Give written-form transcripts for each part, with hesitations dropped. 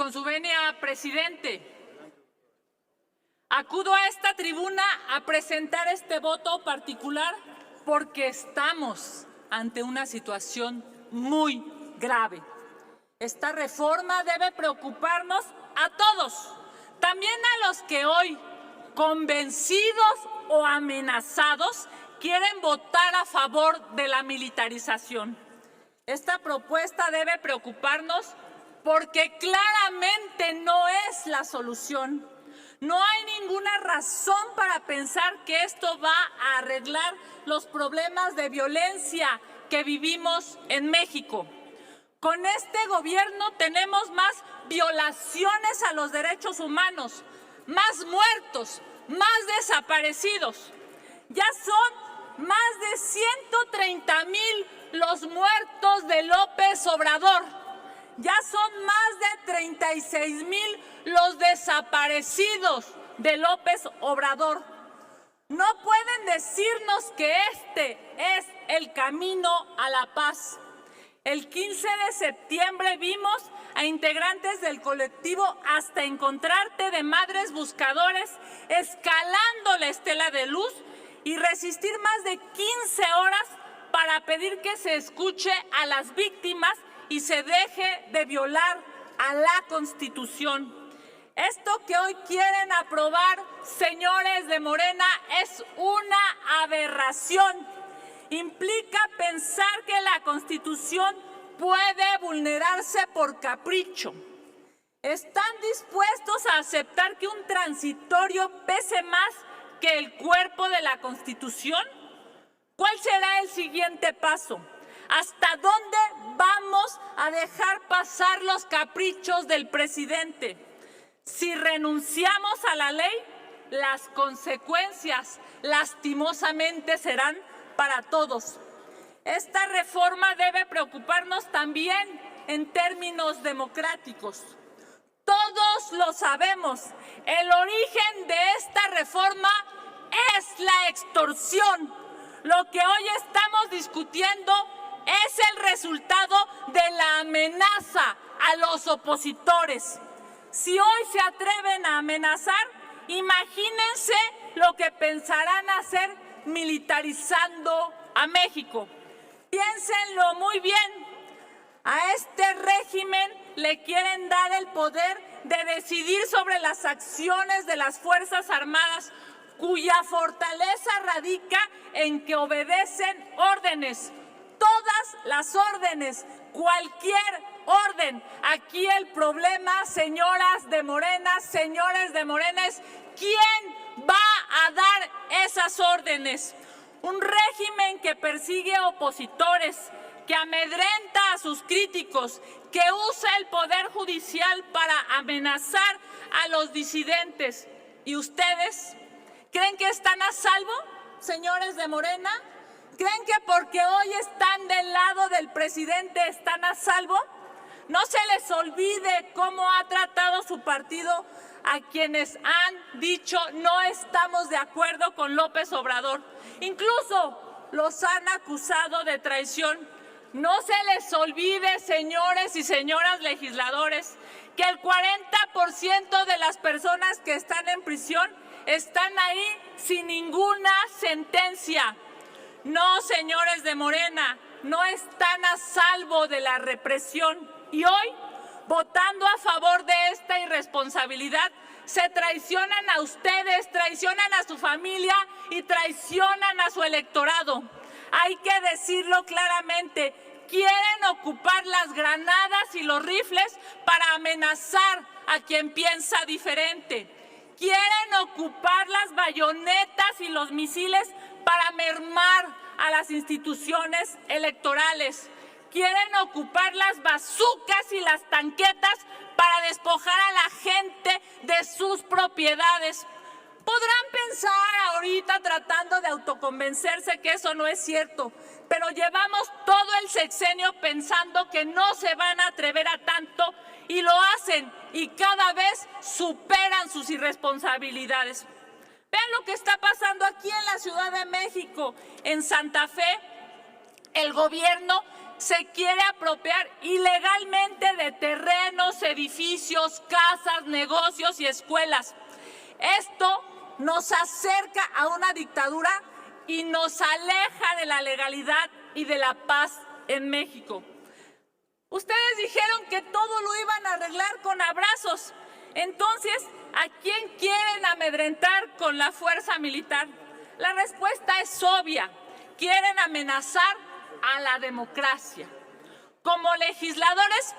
Con su venia, presidente, acudo a esta tribuna a presentar este voto particular porque estamos ante una situación muy grave. Esta reforma debe preocuparnos a todos, también a los que hoy, convencidos o amenazados, quieren votar a favor de la militarización. Esta propuesta debe preocuparnos porque claramente no es la solución. No hay ninguna razón para pensar que esto va a arreglar los problemas de violencia que vivimos en México. Con este gobierno tenemos más violaciones a los derechos humanos, más muertos, más desaparecidos. Ya son más de 130,000 los muertos de López Obrador. Ya son más de 36,000 los desaparecidos de López Obrador. No pueden decirnos que este es el camino a la paz. El 15 de septiembre vimos a integrantes del colectivo Hasta Encontrarte de Madres Buscadores escalando la estela de luz y resistir más de 15 horas para pedir que se escuche a las víctimas y se deje de violar a la Constitución. Esto que hoy quieren aprobar, señores de Morena, es una aberración. Implica pensar que la Constitución puede vulnerarse por capricho. ¿Están dispuestos a aceptar que un transitorio pese más que el cuerpo de la Constitución? ¿Cuál será el siguiente paso? ¿Hasta dónde vamos a dejar pasar los caprichos del presidente? Si renunciamos a la ley, las consecuencias lastimosamente serán para todos. Esta reforma debe preocuparnos también en términos democráticos. Todos lo sabemos, el origen de esta reforma es la extorsión. Lo que hoy estamos discutiendo es el resultado de la amenaza a los opositores. Si hoy se atreven a amenazar, imagínense lo que pensarán hacer militarizando a México. Piénsenlo muy bien. A este régimen le quieren dar el poder de decidir sobre las acciones de las Fuerzas Armadas, cuya fortaleza radica en que obedecen órdenes. Todas las órdenes, cualquier orden. Aquí el problema, señoras de Morena, señores de Morena, es quién va a dar esas órdenes. Un régimen que persigue opositores, que amedrenta a sus críticos, que usa el Poder Judicial para amenazar a los disidentes. ¿Y ustedes creen que están a salvo, señores de Morena? ¿Creen que porque hoy están del lado del presidente están a salvo? No se les olvide cómo ha tratado su partido a quienes han dicho no estamos de acuerdo con López Obrador. Incluso los han acusado de traición. No se les olvide, señores y señoras legisladores, que el 40% de las personas que están en prisión están ahí sin ninguna sentencia. No, señores de Morena, no están a salvo de la represión. Y hoy, votando a favor de esta irresponsabilidad, se traicionan a ustedes, traicionan a su familia y traicionan a su electorado. Hay que decirlo claramente, quieren ocupar las granadas y los rifles para amenazar a quien piensa diferente. Quieren ocupar las bayonetas y los misiles para mermar a las instituciones electorales. Quieren ocupar las bazucas y las tanquetas para despojar a la gente de sus propiedades. Podrán pensar ahorita tratando de autoconvencerse que eso no es cierto, pero llevamos todo el sexenio pensando que no se van a atrever a tanto y lo hacen y cada vez superan sus irresponsabilidades. Vean lo que está pasando aquí en la Ciudad de México, en Santa Fe. El gobierno se quiere apropiar ilegalmente de terrenos, edificios, casas, negocios y escuelas. Esto nos acerca a una dictadura y nos aleja de la legalidad y de la paz en México. Ustedes dijeron que todo lo iban a arreglar con abrazos. Entonces, ¿a quién quieren amedrentar con la fuerza militar? La respuesta es obvia. Quieren amenazar a la democracia. Como legisladores,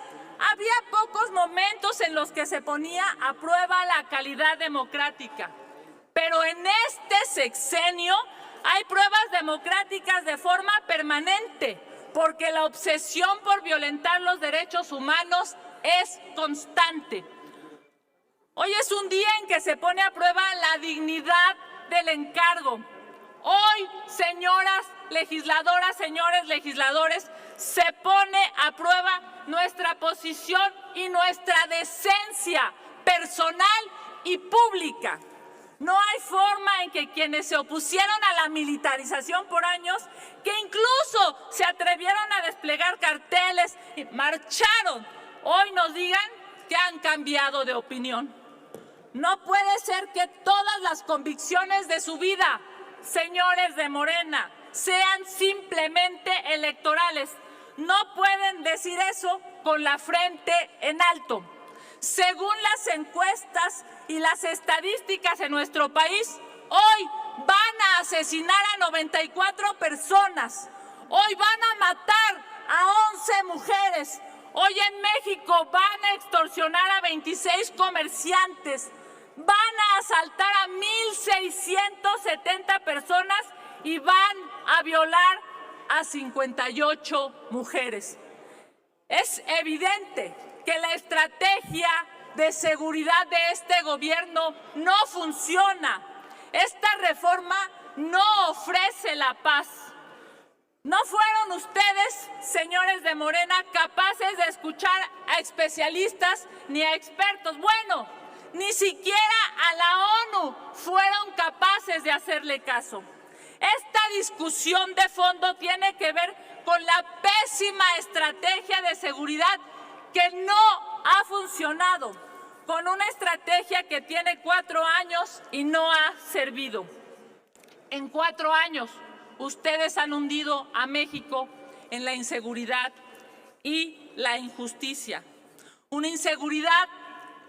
había pocos momentos en los que se ponía a prueba la calidad democrática. Pero en este sexenio hay pruebas democráticas de forma permanente, porque la obsesión por violentar los derechos humanos es constante. Hoy es un día en que se pone a prueba la dignidad del encargo. Hoy, señoras legisladoras, señores legisladores, se pone a prueba nuestra posición y nuestra decencia personal y pública. No hay forma en que quienes se opusieron a la militarización por años, que incluso se atrevieron a desplegar carteles y marcharon, hoy nos digan que han cambiado de opinión. No puede ser que todas las convicciones de su vida, señores de Morena, sean simplemente electorales. No pueden decir eso con la frente en alto. Según las encuestas y las estadísticas en nuestro país, hoy van a asesinar a 94 personas. Hoy van a matar a 11 mujeres. Hoy en México van a extorsionar a 26 comerciantes. Van a asaltar a 1,670 personas y van a violar a 58 mujeres. Es evidente que la estrategia de seguridad de este gobierno no funciona. Esta reforma no ofrece la paz. ¿No fueron ustedes, señores de Morena, capaces de escuchar a especialistas ni a expertos? Bueno, ni siquiera a la ONU fueron capaces de hacerle caso. Esta discusión de fondo tiene que ver con la pésima estrategia de seguridad que no ha funcionado, con una estrategia que tiene 4 años y no ha servido. En 4 años, ustedes han hundido a México en la inseguridad y la injusticia. Una inseguridad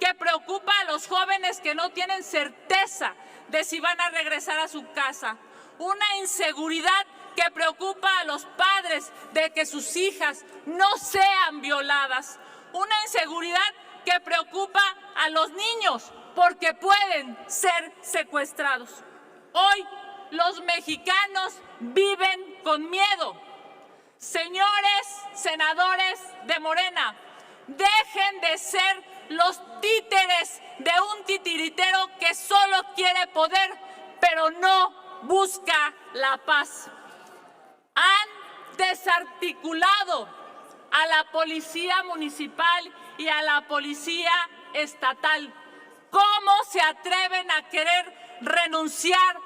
que preocupa a los jóvenes que no tienen certeza de si van a regresar a su casa. Una inseguridad que preocupa a los padres de que sus hijas no sean violadas. Una inseguridad que preocupa a los niños porque pueden ser secuestrados. Hoy los mexicanos viven con miedo. Señores senadores de Morena, dejen de ser los títeres de un titiritero que solo quiere poder, pero no busca la paz. Han desarticulado a la policía municipal y a la policía estatal. ¿Cómo se atreven a querer renunciar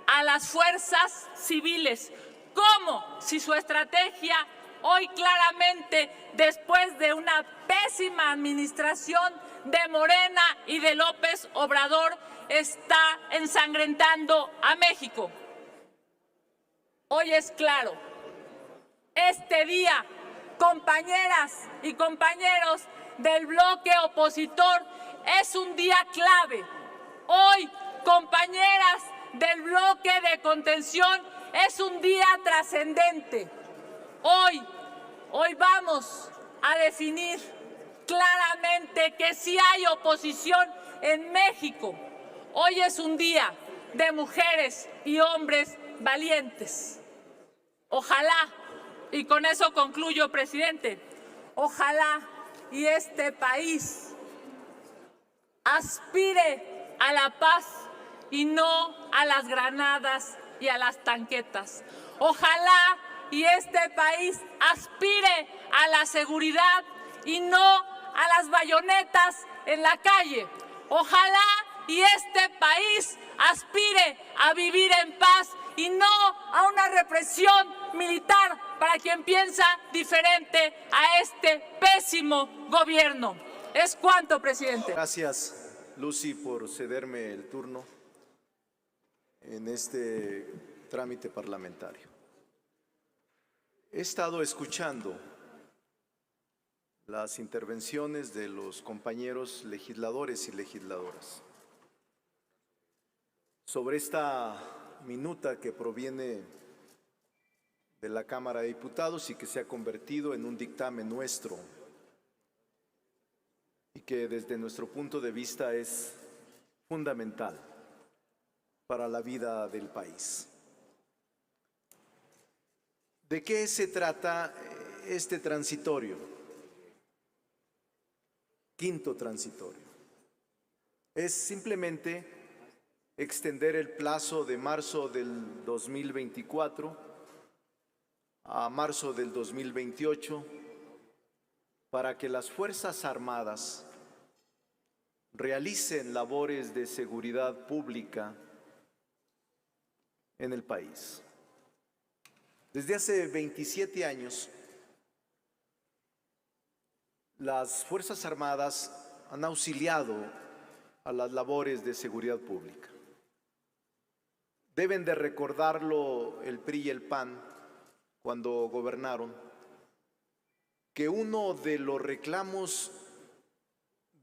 a las fuerzas civiles? ¿Cómo? Si su estrategia hoy claramente, después de una pésima administración de Morena y de López Obrador, está ensangrentando a México. Hoy es claro, este día, compañeras y compañeros del bloque opositor, es un día clave. Hoy, compañeras del bloque de contención, es un día trascendente. Hoy vamos a definir claramente que sí hay oposición en México. Hoy es un día de mujeres y hombres valientes. Ojalá, y con eso concluyo, presidente, ojalá y este país aspire a la paz y no a las granadas y a las tanquetas. Ojalá y este país aspire a la seguridad y no a las bayonetas en la calle. Ojalá y este país aspire a vivir en paz y no a una represión militar para quien piensa diferente a este pésimo gobierno. Es cuanto, presidente. Gracias, Lucy, por cederme el turno en este trámite parlamentario. He estado escuchando las intervenciones de los compañeros legisladores y legisladoras sobre esta minuta que proviene de la Cámara de Diputados y que se ha convertido en un dictamen nuestro y que desde nuestro punto de vista es fundamental para la vida del país. ¿De qué se trata este transitorio? Quinto transitorio. Es simplemente extender el plazo de marzo del 2024 a marzo del 2028 para que las Fuerzas Armadas realicen labores de seguridad pública en el país. Desde hace 27 años, las Fuerzas Armadas han auxiliado a las labores de seguridad pública. Deben de recordarlo el PRI y el PAN cuando gobernaron, que uno de los reclamos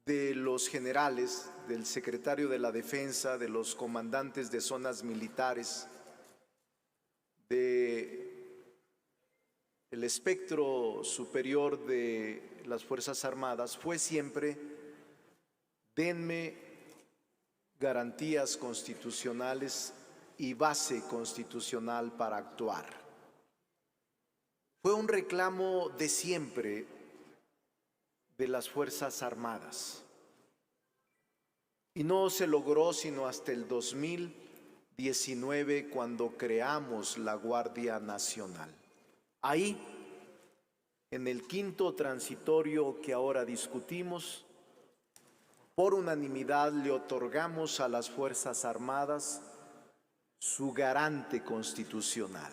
de los generales, del secretario de la Defensa, de los comandantes de zonas militares, del espectro superior de las Fuerzas Armadas fue siempre: denme garantías constitucionales y base constitucional para actuar. Fue un reclamo de siempre de las Fuerzas Armadas y no se logró sino hasta el 2019, cuando creamos la Guardia Nacional. Ahí, en el quinto transitorio que ahora discutimos, por unanimidad le otorgamos a las Fuerzas Armadas su garante constitucional,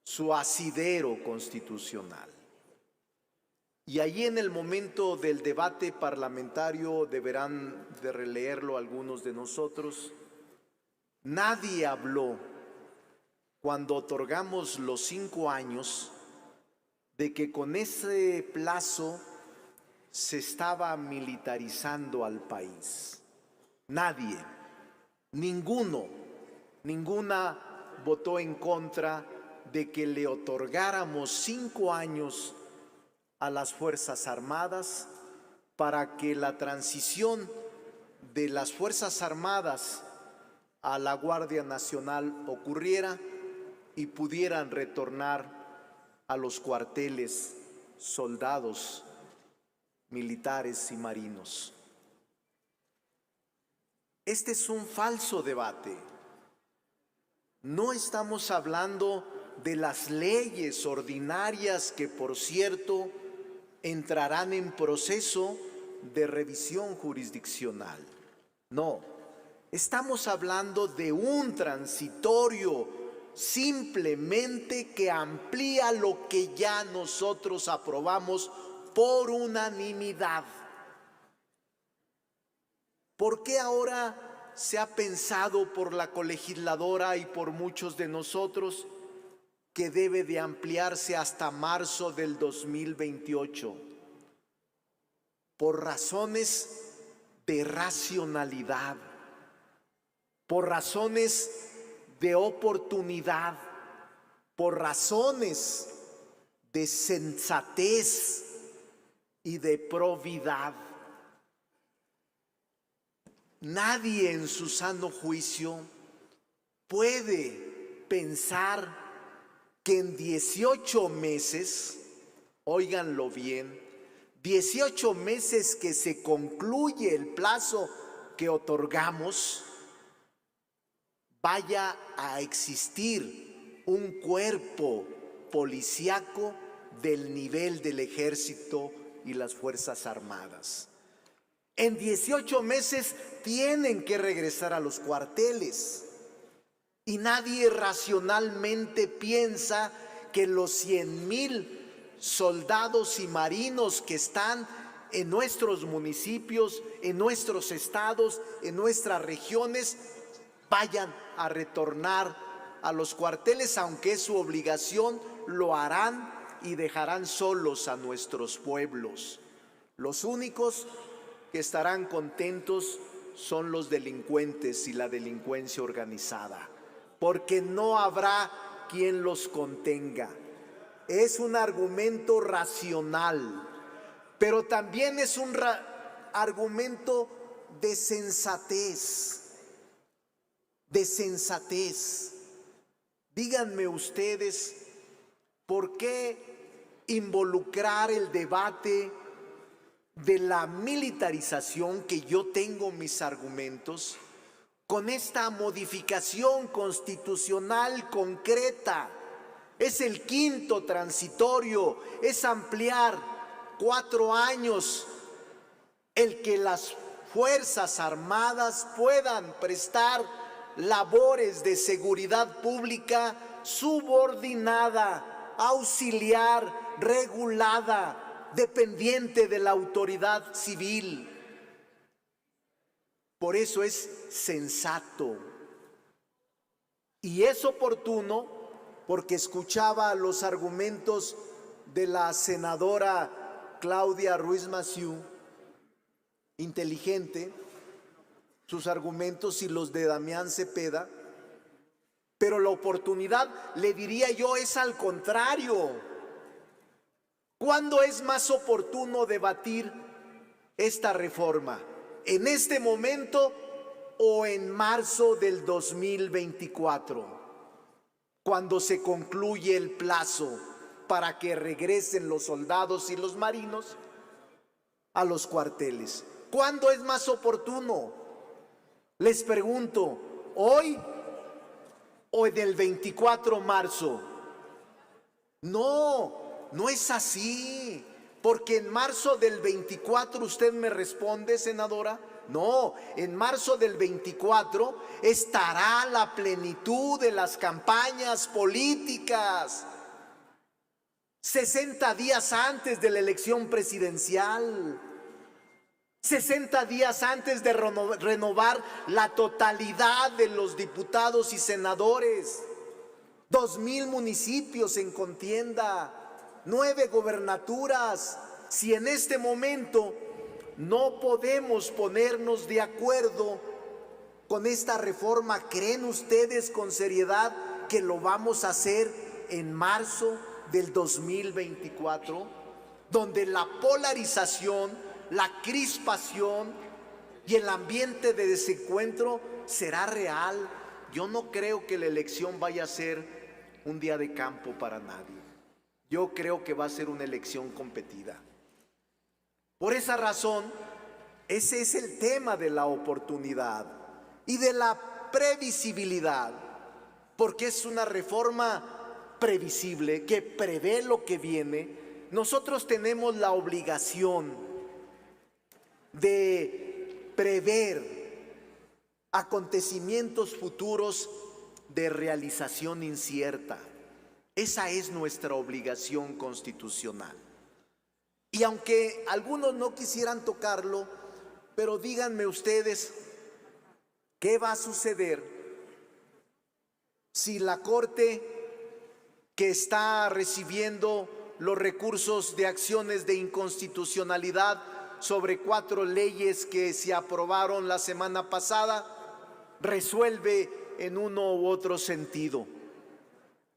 su asidero constitucional. Y allí, en el momento del debate parlamentario, deberán de releerlo algunos de nosotros, nadie habló, cuando otorgamos los 5 años, de que con ese plazo se estaba militarizando al país. Nadie, ninguna votó en contra de que le otorgáramos 5 años a las Fuerzas Armadas para que la transición de las Fuerzas Armadas a la Guardia Nacional ocurriera y pudieran retornar a los cuarteles soldados, militares y marinos. Este es un falso debate. No estamos hablando de las leyes ordinarias que, por cierto, entrarán en proceso de revisión jurisdiccional. No, estamos hablando de un transitorio simplemente que amplía lo que ya nosotros aprobamos por unanimidad. ¿Por qué ahora se ha pensado por la colegisladora y por muchos de nosotros que debe de ampliarse hasta marzo del 2028? Por razones de racionalidad, por razones de oportunidad, por razones de sensatez y de probidad. Nadie en su sano juicio puede pensar que en 18 meses, óiganlo bien, 18 meses que se concluye el plazo que otorgamos, vaya a existir un cuerpo policíaco del nivel del Ejército y las Fuerzas Armadas. En 18 meses tienen que regresar a los cuarteles y nadie racionalmente piensa que los 100,000 soldados y marinos que están en nuestros municipios, en nuestros estados, en nuestras regiones, vayan a retornar a los cuarteles, aunque es su obligación, lo harán y dejarán solos a nuestros pueblos. Los únicos que estarán contentos son los delincuentes y la delincuencia organizada, porque no habrá quien los contenga. Es un argumento racional, pero también es un argumento de sensatez. De sensatez. Díganme ustedes, ¿por qué involucrar el debate de la militarización, que yo tengo mis argumentos, con esta modificación constitucional concreta? Es el quinto transitorio, es ampliar 4 años el que las Fuerzas Armadas puedan prestar labores de seguridad pública subordinada, auxiliar, regulada, dependiente de la autoridad civil. Por eso es sensato y es oportuno, porque escuchaba los argumentos de la senadora Claudia Ruiz Massieu, inteligente, sus argumentos y los de Damián Cepeda, pero la oportunidad, le diría yo, es al contrario. ¿Cuándo es más oportuno debatir esta reforma? ¿En este momento o en marzo del 2024? Cuando se concluye el plazo para que regresen los soldados y los marinos a los cuarteles. ¿Cuándo es más oportuno? Les pregunto, ¿hoy o en el 24 de marzo? No, no es así, porque en marzo del 24, usted me responde, senadora, no, en marzo del 24 estará la plenitud de las campañas políticas, 60 días antes de la elección presidencial, 60 días antes de renovar la totalidad de los diputados y senadores, 2,000 municipios en contienda, 9 gobernaturas. Si en este momento no podemos ponernos de acuerdo con esta reforma, ¿creen ustedes con seriedad que lo vamos a hacer en marzo del 2024? Donde la polarización, la crispación y el ambiente de desencuentro será real. Yo no creo que la elección vaya a ser un día de campo para nadie. Yo creo que va a ser una elección competida. Por esa razón, ese es el tema de la oportunidad y de la previsibilidad, porque es una reforma previsible que prevé lo que viene. Nosotros tenemos la obligación de prever acontecimientos futuros de realización incierta. Esa es nuestra obligación constitucional. Y aunque algunos no quisieran tocarlo, pero díganme ustedes, ¿qué va a suceder si la Corte, que está recibiendo los recursos de acciones de inconstitucionalidad sobre 4 leyes que se aprobaron la semana pasada, resuelve en uno u otro sentido?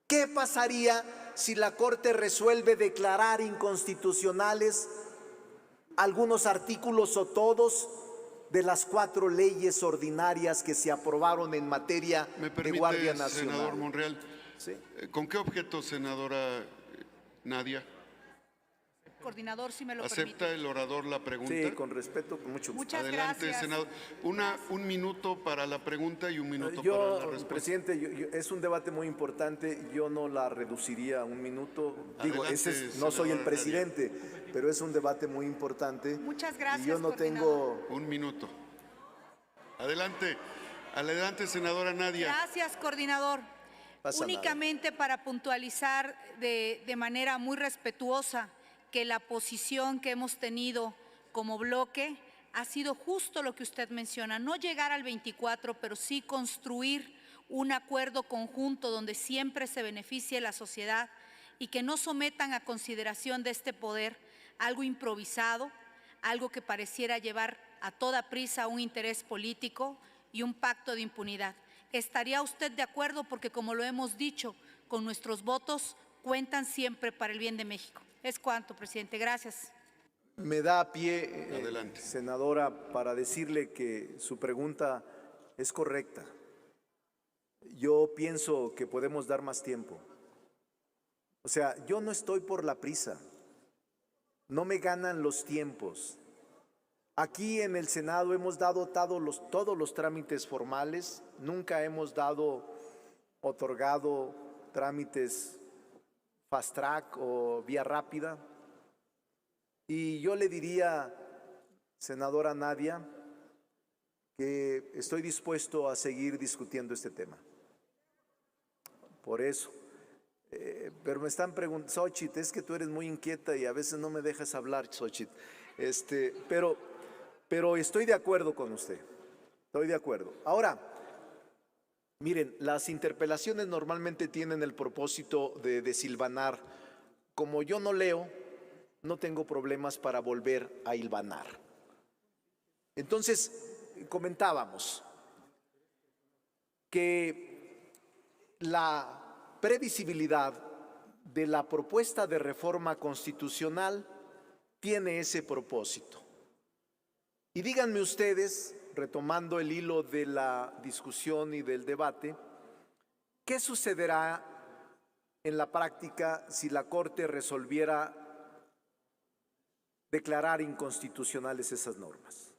¿Qué pasaría si la Corte resuelve declarar inconstitucionales algunos artículos o todos de las 4 leyes ordinarias que se aprobaron en materia de Guardia Nacional? Senador Monreal, ¿Sí? ¿Con qué objeto, senadora Nadia? Coordinador, si me lo ¿Acepta permite. el orador la pregunta? Sí, con respeto, con mucho gusto. Muchas Adelante, gracias. senador. Un minuto para la pregunta y un minuto para la respuesta. Presidente, es un debate muy importante, yo no la reduciría a 1 minuto. Digo, Adelante, no soy el senadora presidente, pero es un debate muy importante. Muchas gracias, Y yo no tengo... Un minuto. Adelante. Adelante, senadora Nadia. Gracias, coordinador. Pasa nada. Únicamente para puntualizar de manera muy respetuosa que la posición que hemos tenido como bloque ha sido justo lo que usted menciona, no llegar al 24, pero sí construir un acuerdo conjunto donde siempre se beneficie la sociedad y que no sometan a consideración de este poder algo improvisado, algo que pareciera llevar a toda prisa un interés político y un pacto de impunidad. ¿Estaría usted de acuerdo? Porque, como lo hemos dicho, con nuestros votos cuentan siempre para el bien de México. Es cuanto, presidente. Gracias. Me da pie, Adelante. senadora, para decirle que su pregunta es correcta. Yo pienso que podemos dar más tiempo. O sea, yo no estoy por la prisa. No me ganan los tiempos. Aquí en el Senado hemos dado todos los trámites formales, nunca hemos otorgado trámites fast track o vía rápida. Y yo le diría, senadora Nadia, que estoy dispuesto a seguir discutiendo este tema. Por eso. Pero me están preguntando, Xochitl, es que tú eres muy inquieta y a veces no me dejas hablar, Xochitl. Pero estoy de acuerdo con usted, estoy de acuerdo. Ahora, miren, las interpelaciones normalmente tienen el propósito de desilvanar. Como yo no leo, no tengo problemas para volver a hilvanar. Entonces, comentábamos que la previsibilidad de la propuesta de reforma constitucional tiene ese propósito. Y díganme ustedes, retomando el hilo de la discusión y del debate, ¿qué sucederá en la práctica si la Corte resolviera declarar inconstitucionales esas normas?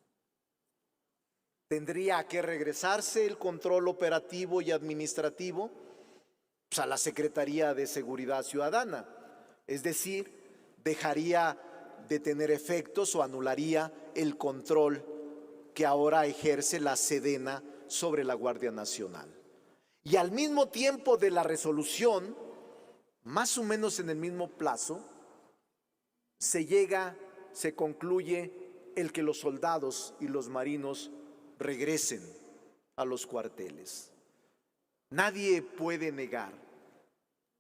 ¿Tendría que regresarse el control operativo y administrativo a la Secretaría de Seguridad Ciudadana? Es decir, dejaría de tener efectos o anularía el control que ahora ejerce la Sedena sobre la Guardia Nacional. Y al mismo tiempo de la resolución, más o menos en el mismo plazo, se concluye el que los soldados y los marinos regresen a los cuarteles. Nadie puede negar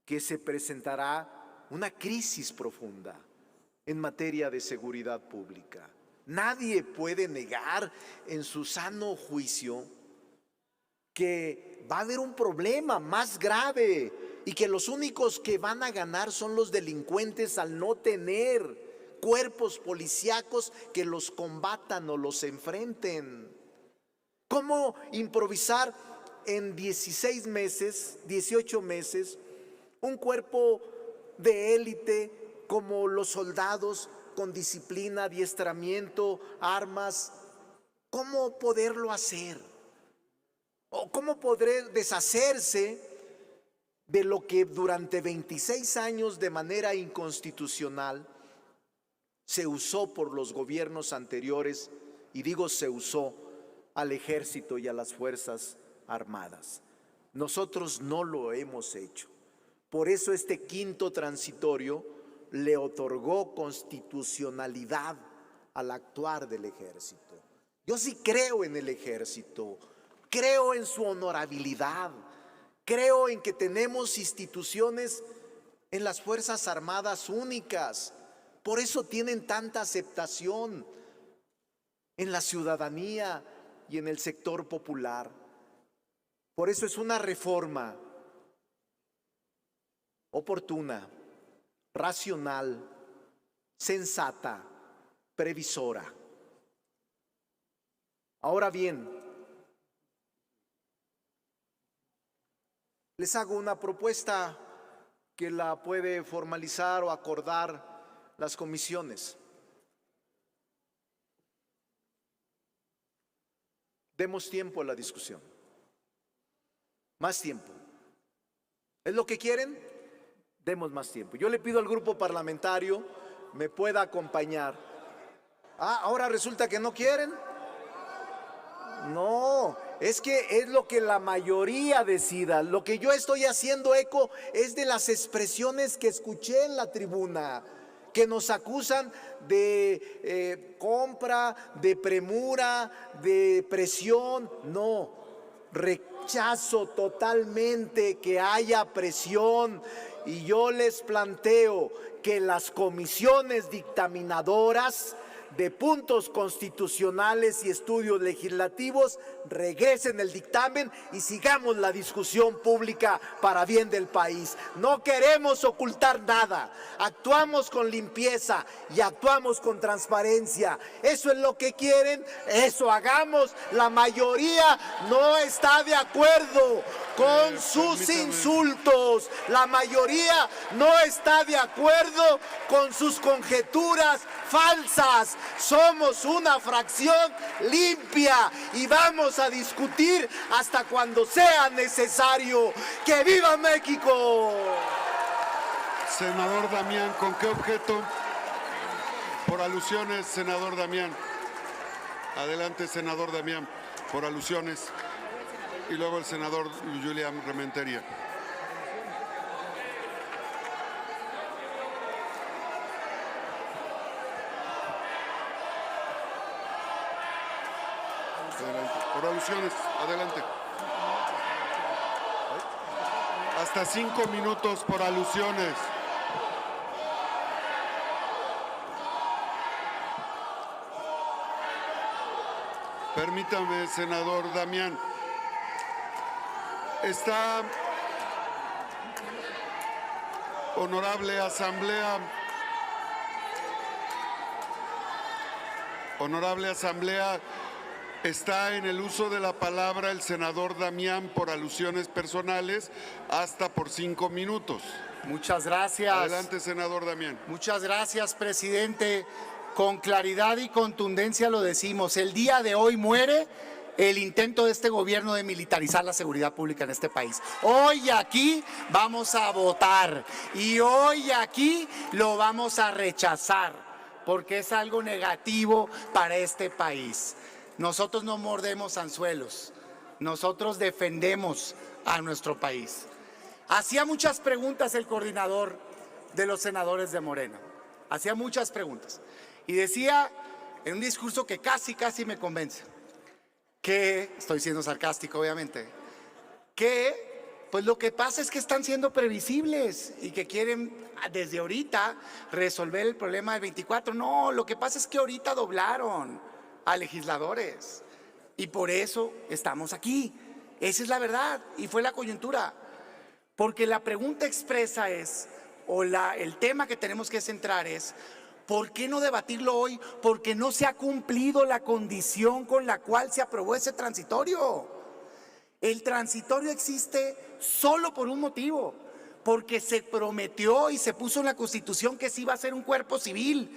que se presentará una crisis profunda en materia de seguridad pública. Nadie puede negar en su sano juicio que va a haber un problema más grave y que los únicos que van a ganar son los delincuentes al no tener cuerpos policíacos que los combatan o los enfrenten. ¿Cómo improvisar en 16 meses, 18 meses, un cuerpo de élite como los soldados con disciplina, adiestramiento, armas? ¿Cómo poderlo hacer? ¿O cómo poder deshacerse de lo que durante 26 años de manera inconstitucional se usó por los gobiernos anteriores? Y digo se usó al ejército y a las fuerzas armadas. Nosotros no lo hemos hecho. Por eso este quinto transitorio le otorgó constitucionalidad al actuar del ejército. Yo sí creo en el ejército, creo en su honorabilidad, creo en que tenemos instituciones en las Fuerzas Armadas únicas. Por eso tienen tanta aceptación en la ciudadanía y en el sector popular. Por eso es una reforma oportuna, racional, sensata, previsora. Ahora bien, les hago una propuesta que la puede formalizar o acordar las comisiones. Demos tiempo a la discusión. Más tiempo. ¿Es lo que quieren? Demos más tiempo. Yo le pido al grupo parlamentario me pueda acompañar. Ahora resulta que no quieren. No, Es que es lo que la mayoría decida. Lo que yo estoy haciendo eco es de las expresiones que escuché en la tribuna, que nos acusan de compra, de premura, de presión. No, rechazo totalmente que haya presión, y yo les planteo que las comisiones dictaminadoras de puntos constitucionales y estudios legislativos regresen el dictamen y sigamos la discusión pública para bien del país. No queremos ocultar nada, actuamos con limpieza y actuamos con transparencia. Eso es lo que quieren, eso hagamos. La mayoría no está de acuerdo con sus insultos, la mayoría no está de acuerdo con sus conjeturas falsas. Somos una fracción limpia y vamos a discutir hasta cuando sea necesario. ¡Que viva México! Senador Damián, ¿con qué objeto? Por alusiones, senador Damián. Adelante, senador Damián, por alusiones. Y luego el senador Julián Rementería. Adelante. Por alusiones, adelante. Hasta 5 minutos por alusiones. Permítame, senador Damián. Está, honorable asamblea, está en el uso de la palabra el senador Damián por alusiones personales hasta por 5 minutos. Muchas gracias. Adelante, senador Damián. Muchas gracias, presidente. Con claridad y contundencia lo decimos. El día de hoy muere el intento de este gobierno de militarizar la seguridad pública en este país. Hoy aquí vamos a votar y hoy aquí lo vamos a rechazar porque es algo negativo para este país. Nosotros no mordemos anzuelos, nosotros defendemos a nuestro país. Hacía muchas preguntas el coordinador de los senadores de Morena, hacía muchas preguntas y decía en un discurso que casi me convence, que, estoy siendo sarcástico obviamente, que pues lo que pasa es que están siendo previsibles y que quieren desde ahorita resolver el problema del 24. No, lo que pasa es que ahorita doblaron a legisladores y por eso estamos aquí. Esa es la verdad y fue la coyuntura, porque la pregunta expresa es, o el tema que tenemos que centrar es, ¿por qué no debatirlo hoy? Porque no se ha cumplido la condición con la cual se aprobó ese transitorio. El transitorio existe solo por un motivo, porque se prometió y se puso en la Constitución que sí iba a ser un cuerpo civil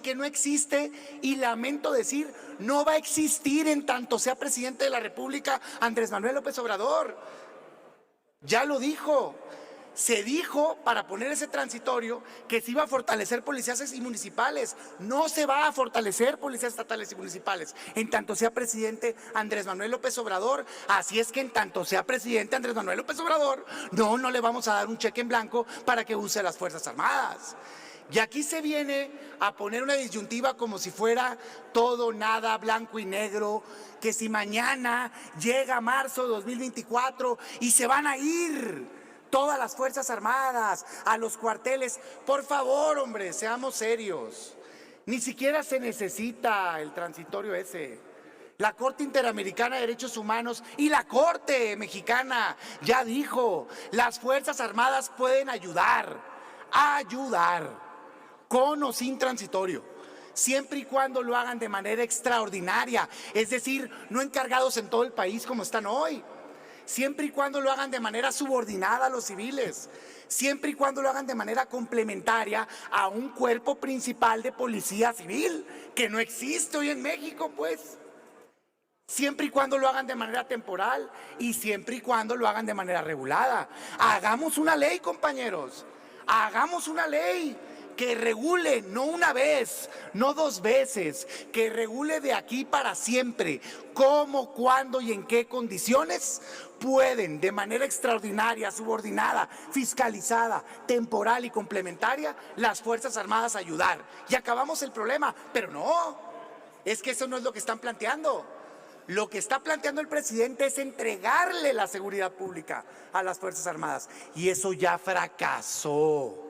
que no existe y lamento decir, no va a existir en tanto sea presidente de la República Andrés Manuel López Obrador. Ya lo dijo. Se dijo para poner ese transitorio que se iba a fortalecer policías y municipales. No se va a fortalecer policías estatales y municipales en tanto sea presidente Andrés Manuel López Obrador. Así es que en tanto sea presidente Andrés Manuel López Obrador, no le vamos a dar un cheque en blanco para que use las Fuerzas Armadas. Y aquí se viene a poner una disyuntiva como si fuera todo, nada, blanco y negro, que si mañana llega marzo de 2024 y se van a ir todas las Fuerzas Armadas a los cuarteles. Por favor, hombre, seamos serios. Ni siquiera se necesita el transitorio ese. La Corte Interamericana de Derechos Humanos y la Corte Mexicana ya dijo, las Fuerzas Armadas pueden ayudar, con o sin transitorio, siempre y cuando lo hagan de manera extraordinaria, es decir, no encargados en todo el país como están hoy. Siempre y cuando lo hagan de manera subordinada a los civiles, siempre y cuando lo hagan de manera complementaria a un cuerpo principal de policía civil, que no existe hoy en México, pues. Siempre y cuando lo hagan de manera temporal y siempre y cuando lo hagan de manera regulada. Hagamos una ley, compañeros, hagamos una ley que regule, no una vez, no dos veces, que regule de aquí para siempre cómo, cuándo y en qué condiciones pueden de manera extraordinaria, subordinada, fiscalizada, temporal y complementaria las Fuerzas Armadas ayudar. Y acabamos el problema, pero no, es que eso no es lo que están planteando. Lo que está planteando el presidente es entregarle la seguridad pública a las Fuerzas Armadas. Y eso ya fracasó.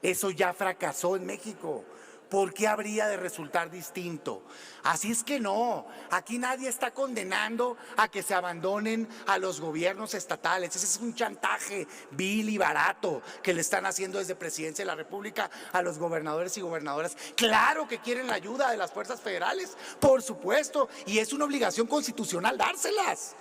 Eso ya fracasó en México. ¿Por qué habría de resultar distinto? Así es que no, aquí nadie está condenando a que se abandonen a los gobiernos estatales. Ese es un chantaje vil y barato que le están haciendo desde Presidencia de la República a los gobernadores y gobernadoras. Claro que quieren la ayuda de las fuerzas federales, por supuesto, y es una obligación constitucional dárselas.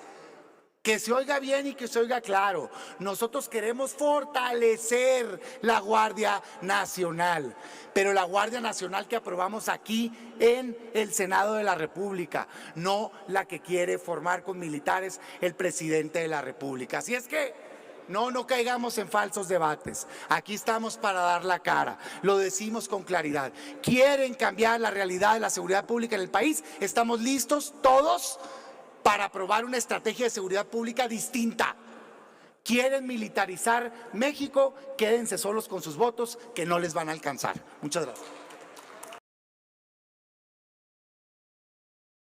Que se oiga bien y que se oiga claro. Nosotros queremos fortalecer la Guardia Nacional, pero la Guardia Nacional que aprobamos aquí en el Senado de la República, no la que quiere formar con militares el presidente de la República. Así es que no caigamos en falsos debates. Aquí estamos para dar la cara. Lo decimos con claridad. ¿Quieren cambiar la realidad de la seguridad pública en el país? Estamos listos todos para aprobar una estrategia de seguridad pública distinta. ¿Quieren militarizar México? Quédense solos con sus votos que no les van a alcanzar. Muchas gracias.